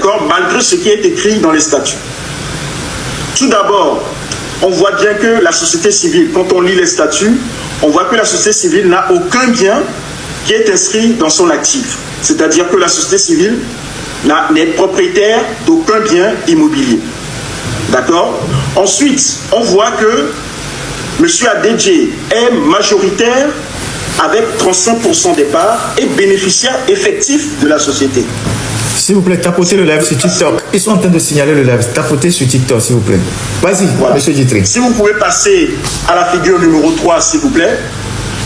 d'accord, malgré ce qui est écrit dans les statuts. Tout d'abord, on voit bien que la société civile, quand on lit les statuts, on voit que la société civile n'a aucun bien qui est inscrit dans son actif. C'est-à-dire que la société civile n'est propriétaire d'aucun bien immobilier. D'accord? Ensuite, on voit que M. Adedje est majoritaire avec 35% des parts et bénéficiaire effectif de la société. S'il vous plaît, tapotez le live sur TikTok. Ils sont en train de signaler le live. Tapotez sur TikTok, s'il vous plaît. Vas-y, voilà. M. Djitré. Si vous pouvez passer à la figure numéro 3, s'il vous plaît.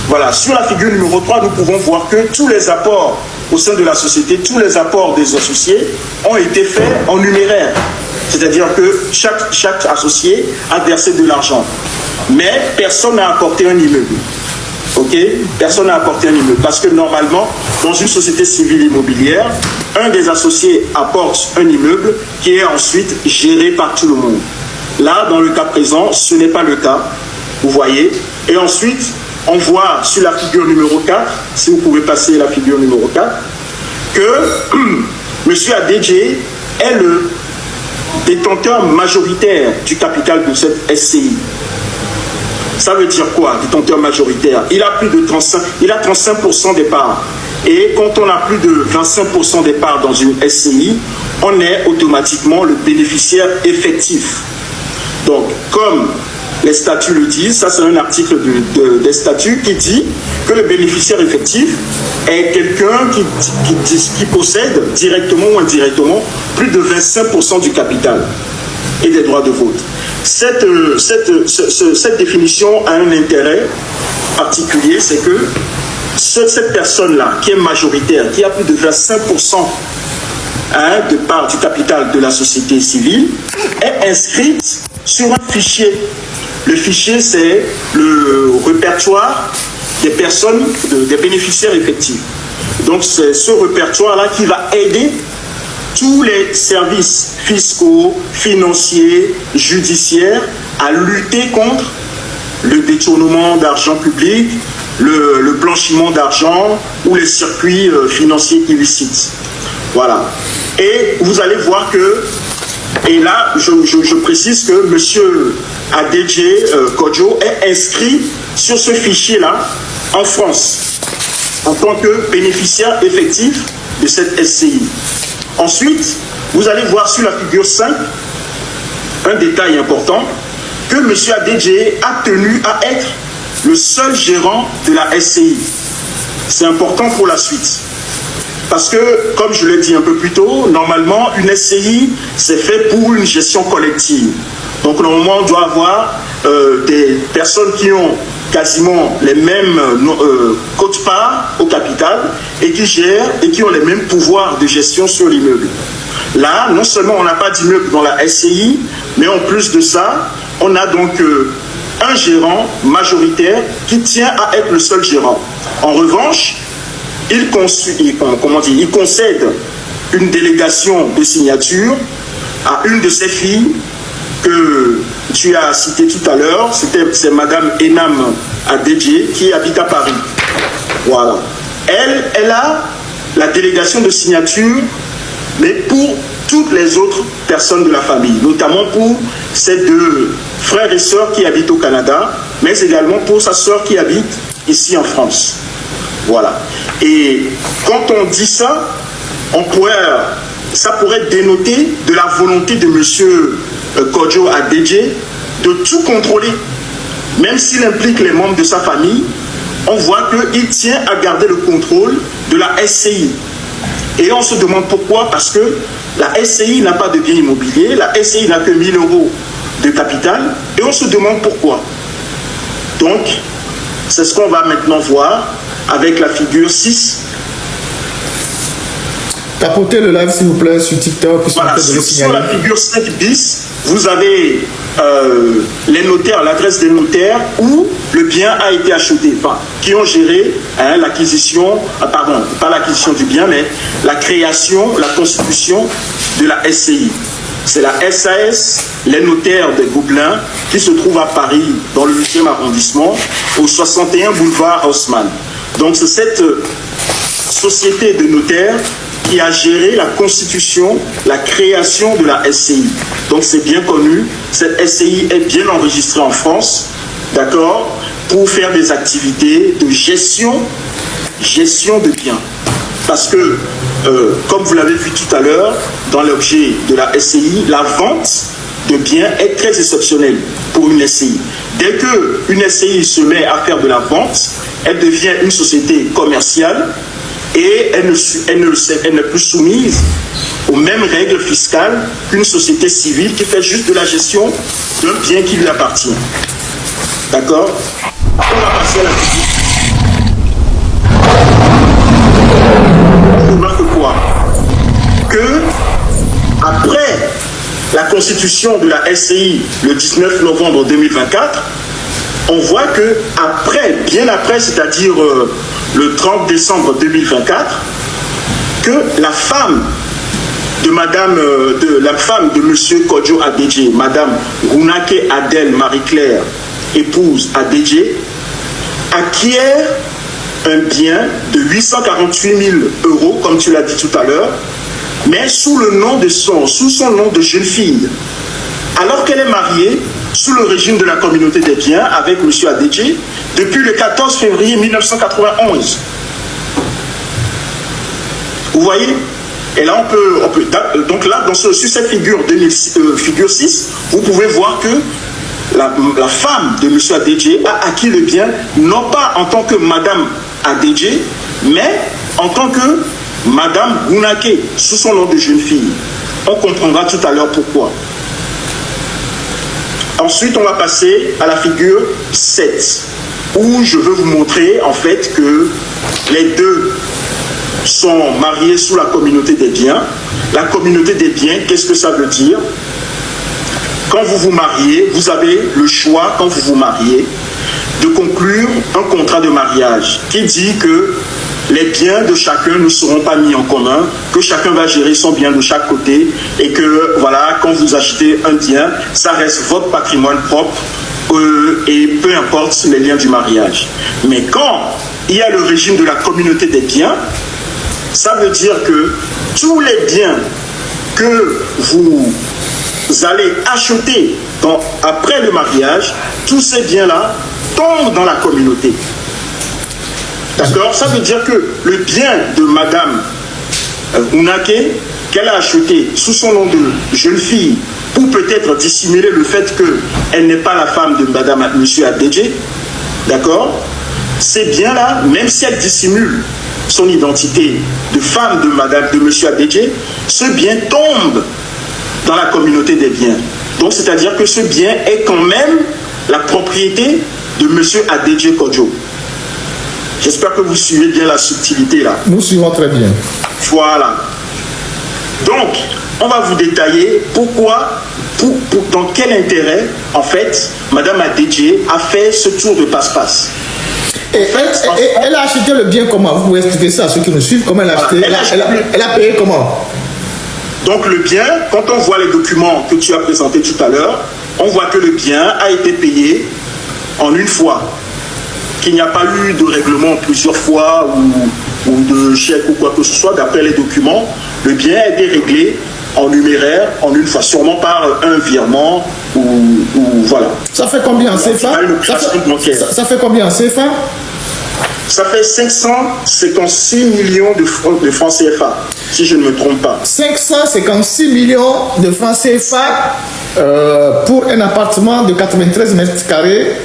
Voilà, sur la figure numéro 3, nous pouvons voir que tous les apports au sein de la société, tous les apports des associés ont été faits en numéraire. C'est-à-dire que chaque associé a versé de l'argent. Mais personne n'a apporté un immeuble. Ok? Personne n'a apporté un immeuble. Parce que normalement, dans une société civile immobilière, un des associés apporte un immeuble qui est ensuite géré par tout le monde. Là, dans le cas présent, ce n'est pas le cas. Vous voyez? Et ensuite, on voit sur la figure numéro 4, si vous pouvez passer la figure numéro 4, que M. Adedje est le détenteur majoritaire du capital de cette SCI. Ça veut dire quoi, détenteur majoritaire? Il a plus de 35% des parts. Et quand on a plus de 25% des parts dans une SCI, on est automatiquement le bénéficiaire effectif. Donc, comme les statuts le disent, ça c'est un article des statuts qui dit que le bénéficiaire effectif est quelqu'un qui possède directement ou indirectement plus de 25% du capital et des droits de vote. Cette définition a un intérêt particulier, c'est que cette personne-là, qui est majoritaire, qui a plus de 25% de part du capital de la société civile, est inscrite sur un fichier. Le fichier, c'est le répertoire des personnes, des bénéficiaires effectifs. Donc, c'est ce répertoire-là qui va aider tous les services fiscaux, financiers, judiciaires à lutter contre le détournement d'argent public, le blanchiment d'argent ou les circuits financiers illicites. Voilà. Et vous allez voir que, et là, je précise que M. Adedje Kodjo est inscrit sur ce fichier-là en France en tant que bénéficiaire effectif de cette SCI. Ensuite, vous allez voir sur la figure 5 un détail important, que M. Adedje a tenu à être le seul gérant de la SCI. C'est important pour la suite. Parce que, comme je l'ai dit un peu plus tôt, normalement, une SCI, c'est fait pour une gestion collective. Donc, normalement, on doit avoir des personnes qui ont quasiment les mêmes quotes-parts au capital et qui gèrent et qui ont les mêmes pouvoirs de gestion sur l'immeuble. Là, non seulement on n'a pas d'immeuble dans la SCI, mais en plus de ça, on a donc un gérant majoritaire qui tient à être le seul gérant. En revanche, il concède une délégation de signature à une de ses filles que tu as citée tout à l'heure, c'est Madame Enam Adedje qui habite à Paris. Voilà. Elle a la délégation de signature, mais pour toutes les autres personnes de la famille, notamment pour ses deux frères et sœurs qui habitent au Canada, mais également pour sa sœur qui habite ici en France. Voilà. Et quand on dit ça, ça pourrait dénoter de la volonté de M. Kodjo Adedje de tout contrôler. Même s'il implique les membres de sa famille, on voit qu'il tient à garder le contrôle de la SCI. Et on se demande pourquoi, parce que la SCI n'a pas de bien immobilier, la SCI n'a que 1000 € de capital, et on se demande pourquoi. Donc, c'est ce qu'on va maintenant voir avec la figure 6. Tapotez le live s'il vous plaît sur TikTok. Voilà, sur la figure 5 bis, vous avez les notaires, l'adresse des notaires où le bien a été acheté, enfin, qui ont géré l'acquisition, pardon, pas l'acquisition du bien, mais la création, la constitution de la SCI. C'est la SAS, les notaires des Gobelins, qui se trouvent à Paris, dans le 8e arrondissement, au 61 boulevard Haussmann. Donc c'est cette société de notaires qui a géré la constitution, la création de la SCI. Donc c'est bien connu, cette SCI est bien enregistrée en France, d'accord, pour faire des activités de gestion de biens. Parce que, comme vous l'avez vu tout à l'heure, dans l'objet de la SCI, la vente de biens est très exceptionnelle pour une SCI. Dès qu'une SCI se met à faire de la vente, elle devient une société commerciale et elle n'est plus soumise aux mêmes règles fiscales qu'une société civile qui fait juste de la gestion d'un bien qui lui appartient. D'accord? On va passer à la figure. On remarque quoi? Que après la constitution de la SCI le 19 novembre 2024, on voit que après, bien après, c'est-à-dire le 30 décembre 2024, que la femme de monsieur Kodjo Adedje, madame Runake Adèle Marie-Claire, épouse Adedje, acquiert un bien de 848 000 €, comme tu l'as dit tout à l'heure, mais sous son nom de jeune fille. Alors qu'elle est mariée sous le régime de la communauté des biens avec M. Adedje depuis le 14 février 1991. Vous voyez? Et là, donc là, sur cette figure, figure 6, vous pouvez voir que la femme de M. Adedje a acquis le bien, non pas en tant que madame Adedje, mais en tant que madame Runake, sous son nom de jeune fille. On comprendra tout à l'heure pourquoi. Ensuite, on va passer à la figure 7, où je veux vous montrer en fait que les deux sont mariés sous la communauté des biens. La communauté des biens, qu'est-ce que ça veut dire? Quand vous vous mariez, vous avez le choix, quand vous vous mariez, de conclure un contrat de mariage qui dit que les biens de chacun ne seront pas mis en commun, que chacun va gérer son bien de chaque côté et que, voilà, quand vous achetez un bien, ça reste votre patrimoine propre et peu importe les liens du mariage. Mais quand il y a le régime de la communauté des biens, ça veut dire que tous les biens que vous allez acheter après le mariage, tous ces biens-là tombent dans la communauté. D'accord? Ça veut dire que le bien de madame Runake, qu'elle a acheté sous son nom de jeune fille, pour peut-être dissimuler le fait qu'elle n'est pas la femme de madame monsieur Adedje, d'accord? Ces biens-là, même si elle dissimule son identité de femme de monsieur Adedje, ce bien tombe dans la communauté des biens. Donc, c'est-à-dire que ce bien est quand même la propriété de monsieur Adedje Kodjo. J'espère que vous suivez bien la subtilité là. Nous suivons très bien. Voilà. Donc, on va vous détailler pourquoi, dans quel intérêt, en fait, madame Adedje a fait ce tour de passe-passe. Et elle a acheté le bien comment? Vous pouvez expliquer ça à ceux qui nous suivent. Comment elle a acheté? Elle a payé comment? Donc le bien, quand on voit les documents que tu as présentés tout à l'heure, on voit que le bien a été payé en une fois. Qu'il n'y a pas eu de règlement plusieurs fois ou de chèque ou quoi que ce soit, d'après les documents, le bien a été réglé en numéraire en une fois, sûrement par un virement ou voilà. Ça fait combien en CFA? Ça fait combien en CFA? Ça fait 556 millions de francs CFA, si je ne me trompe pas. 556 millions de francs CFA pour un appartement de 93 mètres carrés.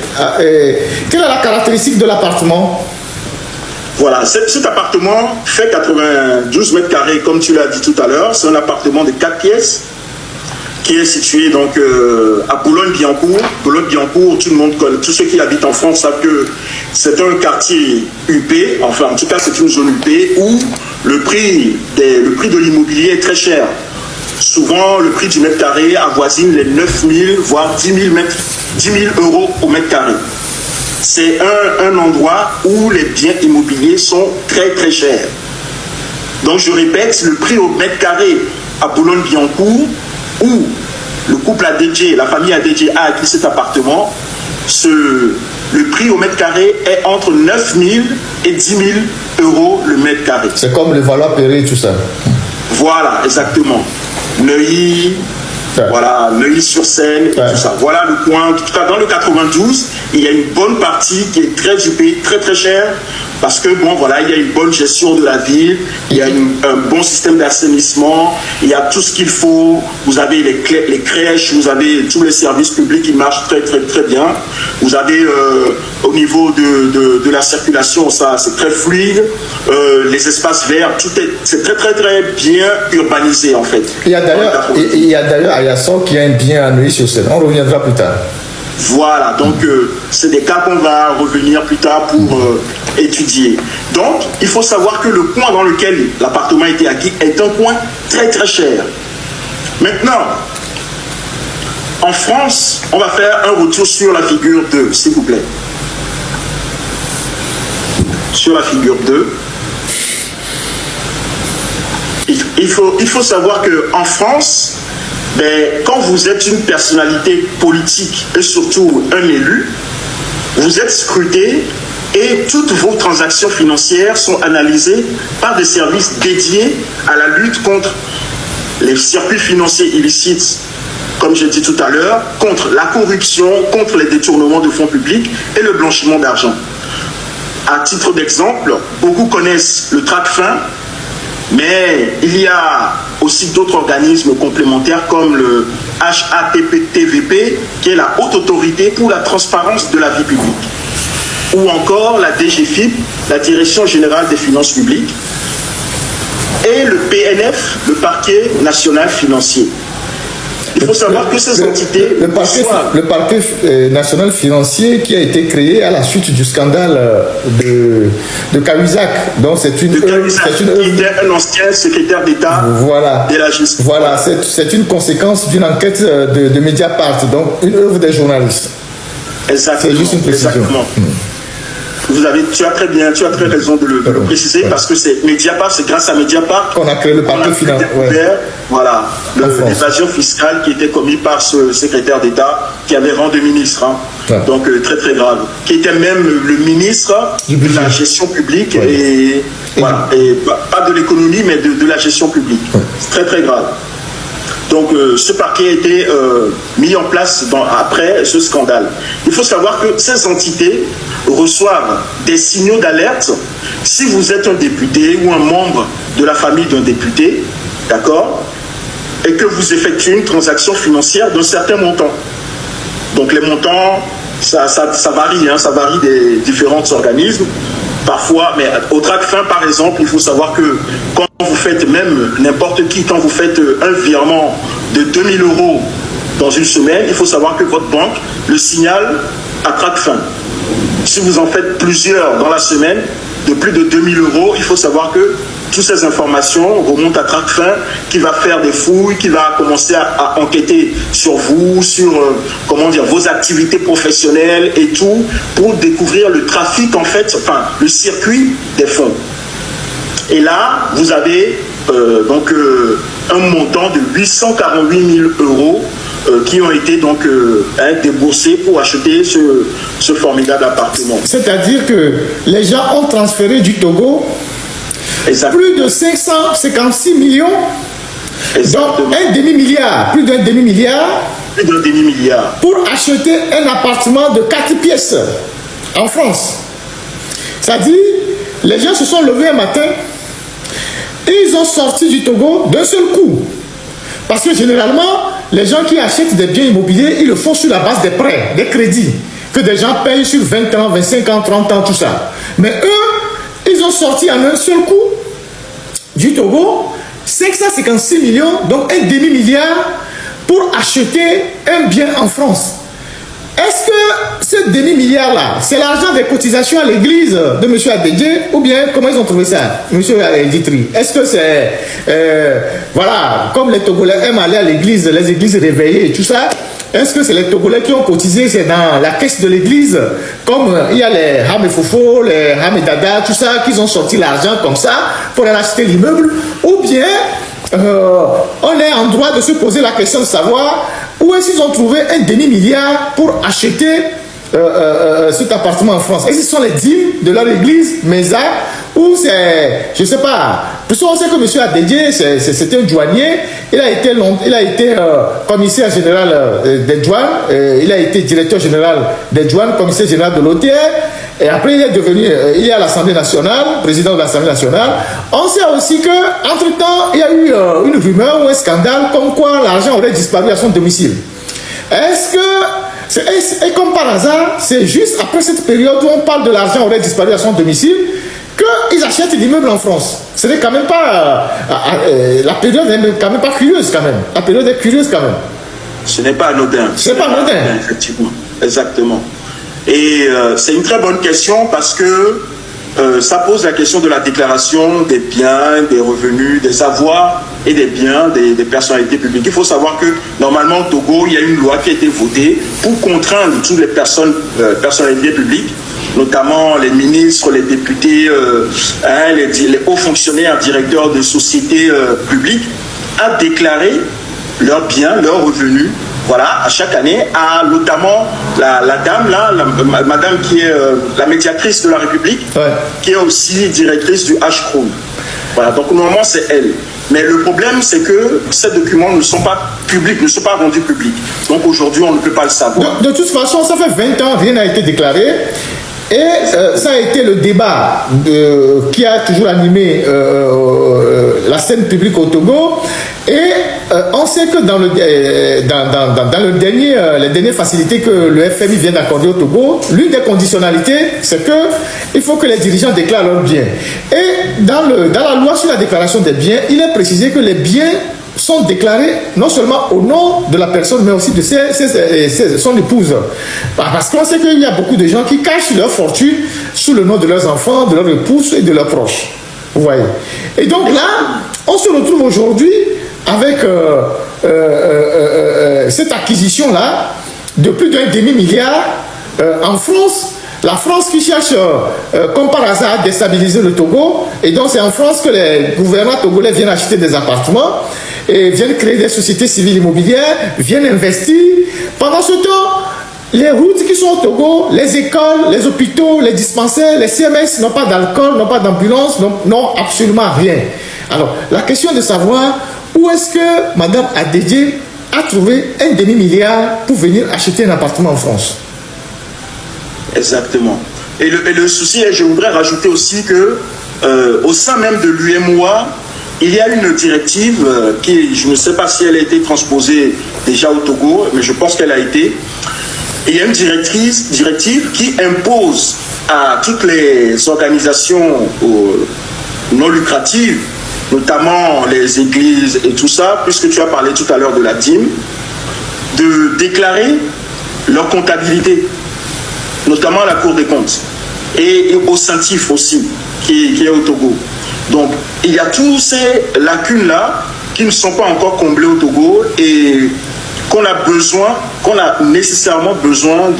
Quelle est la caractéristique de l'appartement? Voilà, cet appartement fait 92 mètres carrés, comme tu l'as dit tout à l'heure. C'est un appartement de 4 pièces qui est situé donc à Boulogne-Billancourt. Boulogne-Billancourt, tout le monde connaît, tous ceux qui habitent en France savent que c'est un quartier UP, enfin en tout cas c'est une zone UP où le prix de l'immobilier est très cher. Souvent le prix du mètre carré avoisine les 9 000 voire 10 000 euros au mètre carré. C'est un endroit où les biens immobiliers sont très très chers. Donc je répète, le prix au mètre carré à Boulogne-Billancourt, où le couple Adedje, la famille Adedje a acquis cet appartement, le prix au mètre carré est entre 9 000 et 10 000 euros le mètre carré. C'est comme le Valois-Perret, tout ça. Voilà, exactement. Neuilly, voilà, Neuilly-sur-Seine et tout ça. Voilà le coin. En tout cas, dans le 92, il y a une bonne partie qui est très huppée, très très chère, parce que bon, voilà, il y a une bonne gestion de la ville, il y a un bon système d'assainissement, il y a tout ce qu'il faut. Vous avez les crèches, vous avez tous les services publics qui marchent très très très bien. Vous avez au niveau de la circulation, ça c'est très fluide. Les espaces verts, c'est très très très bien urbanisé en fait. Il y a d'ailleurs à Yassok qui a un bien à Neuilly-sur-Seine. On reviendra plus tard. Voilà, donc c'est des cas qu'on va revenir plus tard pour étudier. Donc, il faut savoir que le coin dans lequel l'appartement a été acquis est un coin très très cher. Maintenant, en France, on va faire un retour sur la figure 2, s'il vous plaît. Sur la figure 2. Il faut savoir qu'en France, quand vous êtes une personnalité politique et surtout un élu, vous êtes scruté et toutes vos transactions financières sont analysées par des services dédiés à la lutte contre les circuits financiers illicites, comme j'ai dit tout à l'heure, contre la corruption, contre les détournements de fonds publics et le blanchiment d'argent. À titre d'exemple, beaucoup connaissent le TRACFIN, mais il y a aussi d'autres organismes complémentaires comme le HATVP, qui est la Haute Autorité pour la Transparence de la Vie Publique, ou encore la DGFiP, la Direction Générale des Finances Publiques, et le PNF, le Parquet National Financier. Il faut savoir que ces entités... Le parquet national financier qui a été créé à la suite du scandale de Cahuzac. Donc c'est une œuvre... Qui était un ancien secrétaire d'État de la justice. Voilà, c'est une conséquence d'une enquête de Mediapart, donc une œuvre des journalistes. Exactement. C'est juste une précision. Tu as très raison de le préciser, parce que c'est Mediapart, c'est grâce à Mediapart qu'on a créé le parquet financier. Voilà, l'évasion fiscale qui était commise par ce secrétaire d'État qui avait rang de ministre. Donc très très grave. Qui était même le ministre de la gestion publique et voilà, et pas de l'économie mais de la gestion publique. C'est très très grave. Donc ce parquet a été mis en place après ce scandale. Il faut savoir que ces entités reçoivent des signaux d'alerte si vous êtes un député ou un membre de la famille d'un député, d'accord, et que vous effectuez une transaction financière d'un certain montant. Donc les montants, ça varie, ça varie des différents organismes. Parfois, mais au TRACFIN par exemple, il faut savoir que quand vous faites, même n'importe qui, quand vous faites un virement de 2000 € dans une semaine, il faut savoir que votre banque le signale à TRACFIN. Si vous en faites plusieurs dans la semaine, de plus de 2000 €, il faut savoir que toutes ces informations remontent à TRACFIN, qui va faire des fouilles, qui va commencer à enquêter sur vous, sur vos activités professionnelles et tout, pour découvrir le trafic en fait, enfin le circuit des fonds. Et là, vous avez un montant de 848 000 € qui ont été donc déboursés pour acheter ce formidable appartement. C'est-à-dire que les gens ont transféré du Togo plus de 556 millions, donc un demi-milliard, plus d'un demi-milliard, pour acheter un appartement de 4 pièces en France. C'est-à-dire, les gens se sont levés un matin et ils ont sorti du Togo d'un seul coup. Parce que généralement, les gens qui achètent des biens immobiliers, ils le font sur la base des prêts, des crédits, que des gens payent sur 20 ans, 25 ans, 30 ans, tout ça. Mais eux, ils ont sorti en un seul coup du Togo 556 millions, donc un demi-milliard, pour acheter un bien en France. Est-ce que ce demi-milliard-là, c'est l'argent des cotisations à l'église de M. Adedje, ou bien comment ils ont trouvé ça, M. Ditri? Est-ce que c'est, voilà, comme les Togolais aiment aller à l'église, les églises réveillées et tout ça, est-ce que c'est les Togolais qui ont cotisé, c'est dans la caisse de l'église, comme il y a les Ham et Fofo, les Ham et Dada, tout ça, qu'ils ont sorti l'argent comme ça pour aller acheter l'immeuble, ou bien on est en droit de se poser la question de savoir où est-ce qu'ils ont trouvé un demi-milliard pour acheter cet appartement en France. Est-ce que ce sont les dîmes de leur église, Mesa, ou c'est, je ne sais pas, parce qu'on sait que M. Adédié, c'est un douanier, il a été commissaire général des douanes, il a été directeur général des douanes, commissaire général de l'OTR, et après il est devenu, il est à l'Assemblée nationale, président de l'Assemblée nationale. On sait aussi qu'entre-temps, il y a eu une rumeur ou un scandale comme quoi l'argent aurait disparu à son domicile. Est-ce que, et comme par hasard, c'est juste après cette période où on parle de l'argent aurait disparu à son domicile qu'ils achètent l'immeuble en France? Ce n'est quand même pas... la période n'est quand même pas curieuse quand même. La période est curieuse quand même. Ce n'est pas anodin. Ce n'est pas anodin. Effectivement, exactement. Et c'est une très bonne question parce que ça pose la question de la déclaration des biens, des revenus, des avoirs et des biens des personnalités publiques. Il faut savoir que normalement au Togo, il y a une loi qui a été votée pour contraindre toutes les personnalités publiques, notamment les ministres, les députés, les hauts fonctionnaires, directeurs de sociétés publiques, à déclarer leurs biens, leurs revenus, voilà, à chaque année, à notamment la dame là, madame qui est la médiatrice de la République, qui est aussi directrice du H-Crown. Voilà, donc normalement c'est elle. Mais le problème, c'est que ces documents ne sont pas publics, ne sont pas rendus publics. Donc aujourd'hui, on ne peut pas le savoir. De toute façon, ça fait 20 ans, rien n'a été déclaré. Et ça a été le débat qui a toujours animé la scène publique au Togo. Et on sait que dans les dernières facilités que le FMI vient d'accorder au Togo, l'une des conditionnalités, c'est qu'il faut que les dirigeants déclarent leurs biens. Et dans la loi sur la déclaration des biens, il est précisé que les biens sont déclarés non seulement au nom de la personne, mais aussi de son épouse. Parce qu'on sait qu'il y a beaucoup de gens qui cachent leur fortune sous le nom de leurs enfants, de leur épouse et de leurs proches. Vous voyez. Et donc là, on se retrouve aujourd'hui avec cette acquisition-là de plus d'un demi-milliard en France. La France qui cherche, comme par hasard, à déstabiliser le Togo. Et donc c'est en France que les gouvernements togolais viennent acheter des appartements et viennent créer des sociétés civiles immobilières, viennent investir. Pendant ce temps, les routes qui sont au Togo, les écoles, les hôpitaux, les dispensaires, les CMS n'ont pas d'alcool, n'ont pas d'ambulance, n'ont absolument rien. Alors, la question de savoir où est-ce que Mme Adédié a trouvé un demi-milliard pour venir acheter un appartement en France? Exactement. Et le souci, je voudrais rajouter aussi que au sein même de l'UMOA, il y a une directive qui, je ne sais pas si elle a été transposée déjà au Togo, mais je pense qu'elle a été. Et il y a une directive qui impose à toutes les organisations non lucratives, notamment les églises et tout ça, puisque tu as parlé tout à l'heure de la dîme, de déclarer leur comptabilité, notamment à la Cour des comptes, et au CENTIF aussi, qui est au Togo. Donc, il y a tous ces lacunes-là qui ne sont pas encore comblées au Togo et qu'on a nécessairement besoin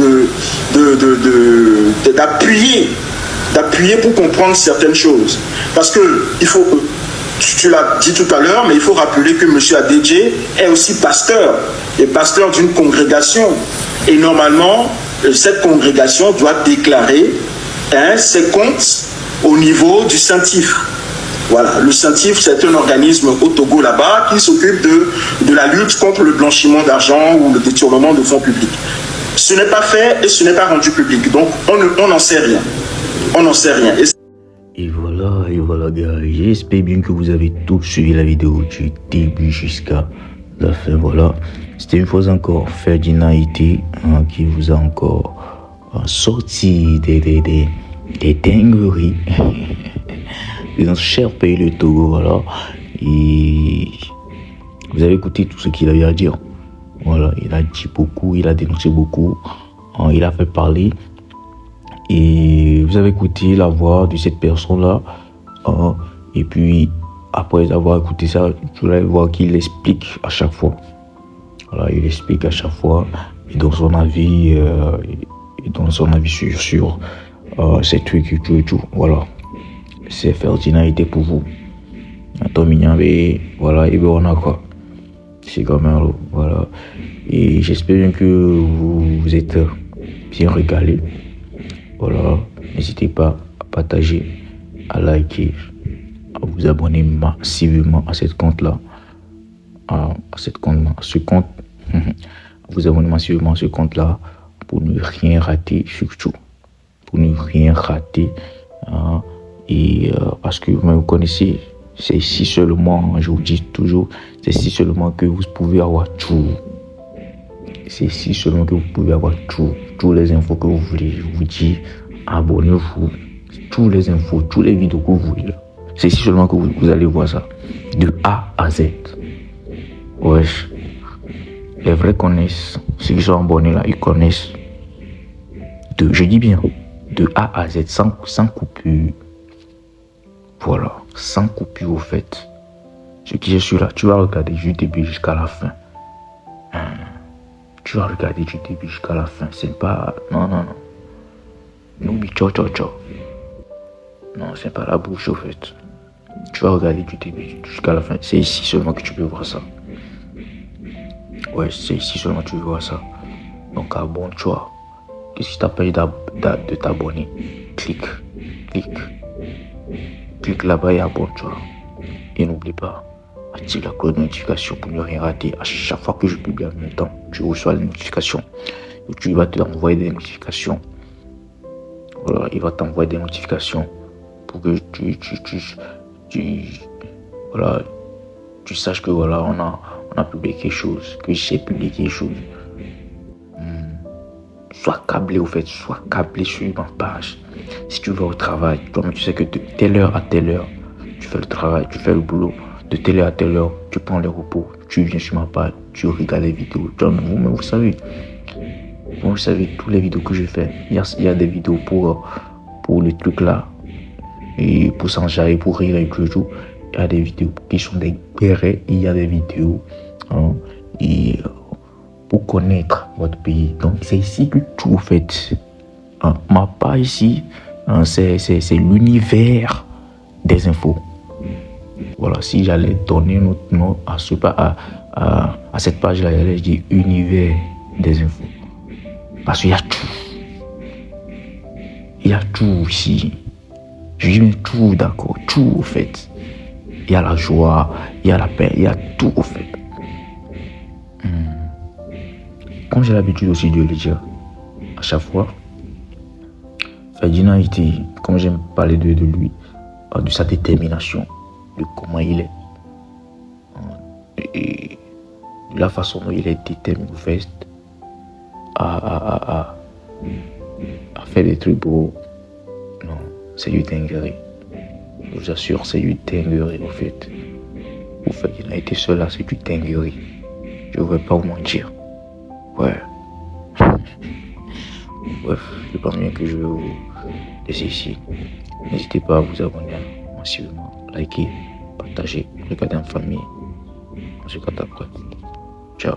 d'appuyer pour comprendre certaines choses. Parce que, tu l'as dit tout à l'heure, mais il faut rappeler que M. Adédié est aussi pasteur, et pasteur d'une congrégation. Et normalement, cette congrégation doit déclarer ses comptes au niveau du CENTIF. Voilà, le CENTIF, c'est un organisme au Togo là-bas qui s'occupe de la lutte contre le blanchiment d'argent ou le détournement de fonds publics. Ce n'est pas fait et ce n'est pas rendu public. Donc, on n'en sait rien. On n'en sait rien. Et voilà, gars. J'espère bien que vous avez tous suivi la vidéo du début jusqu'à la fin. Voilà. C'était une fois encore Ferdinand Ité qui vous a encore sorti des dingueries de notre cher pays, le Togo. Voilà. Et vous avez écouté tout ce qu'il avait à dire. Voilà. Il a dit beaucoup, il a dénoncé beaucoup. Il a fait parler. Et vous avez écouté la voix de cette personne-là. Et puis, après avoir écouté ça, vous allez voir qu'il explique à chaque fois. Voilà, il explique à chaque fois. Et dans son avis, sur ces trucs et tout. Voilà. C'est Ferdinand Ité pour vous. Voilà, et ben on a quoi. C'est quand même, voilà. Et j'espère bien que vous êtes bien régalés. Voilà, n'hésitez pas à partager à liker, à vous abonner massivement à cette compte-là. À ce compte. Vous abonner massivement à ce compte-là pour ne rien rater, surtout. Pour ne rien rater. Parce que vous connaissez, c'est ici seulement, je vous dis toujours, c'est ici seulement que vous pouvez avoir tout. C'est ici seulement que vous pouvez avoir tout. Toutes les infos que vous voulez. Je vous dis, abonnez-vous. Toutes les infos, toutes les vidéos que vous voulez. C'est ici seulement que vous allez voir ça. De A à Z. Wesh. Les vrais connaissent. Ceux qui sont abonnés là, ils connaissent. Je dis bien, de A à Z, sans coupure. Voilà, sans coupure au fait. Ce qui est sûr là, tu vas regarder du début jusqu'à la fin. Tu vas regarder du début jusqu'à la fin. C'est pas... Non. N'oublie, ciao. Non, c'est pas la bouche au fait. Tu vas regarder du début jusqu'à la fin. C'est ici seulement que tu peux voir ça. Ouais, c'est ici seulement que tu peux voir ça. Donc abonne-toi. Et si tu n'as pas eu de t'abonner, clique là-bas et abonne-toi. Et n'oublie pas, active la cloche de notification pour ne rien rater. À chaque fois que je publie en même temps, tu reçois les notifications. Tu vas t'envoyer des notifications. Voilà, il va t'envoyer des notifications pour que tu saches que voilà, on a publié quelque chose, que j'ai publié quelque chose. Sois câblé au fait, sois câblé sur ma page. Si tu vas au travail, toi-même tu sais que de telle heure à telle heure, tu fais le travail, tu fais le boulot. De telle heure à telle heure, tu prends les repos, tu viens sur ma page, tu regardes les vidéos. Vous-même, vous savez, toutes les vidéos que je fais, il y a des vidéos pour le truc là, et pour s'enjailler, pour rire et tout. Il y a des vidéos qui sont des guerres, il y a des vidéos pour connaître votre pays. Donc c'est ici que tout fait. Ma page ici, c'est l'univers des infos. Voilà, si j'allais donner notre nom à cette page-là, j'allais dire univers des infos. Parce qu'il y a tout. Il y a tout ici. Je dis bien tout, d'accord. Tout au fait. Il y a la joie, il y a la paix, il y a tout au fait. Comme j'ai l'habitude aussi de le dire à chaque fois, Ferdinand était, comme j'aime parler de lui, de sa détermination, de comment il est, et de la façon dont il est déterminé à faire des trucs beaux. Non, c'est du dinguerie. Je vous assure, c'est du dinguerie au fait. Pour Ferdinand était seul là, c'est du dinguerie. Je ne vais pas vous mentir. Ouais. Bref, je pense bien que je vais vous laisser ici. N'hésitez pas à vous abonner massivement, liker, partager, regarder en famille. On se capte après. Ciao.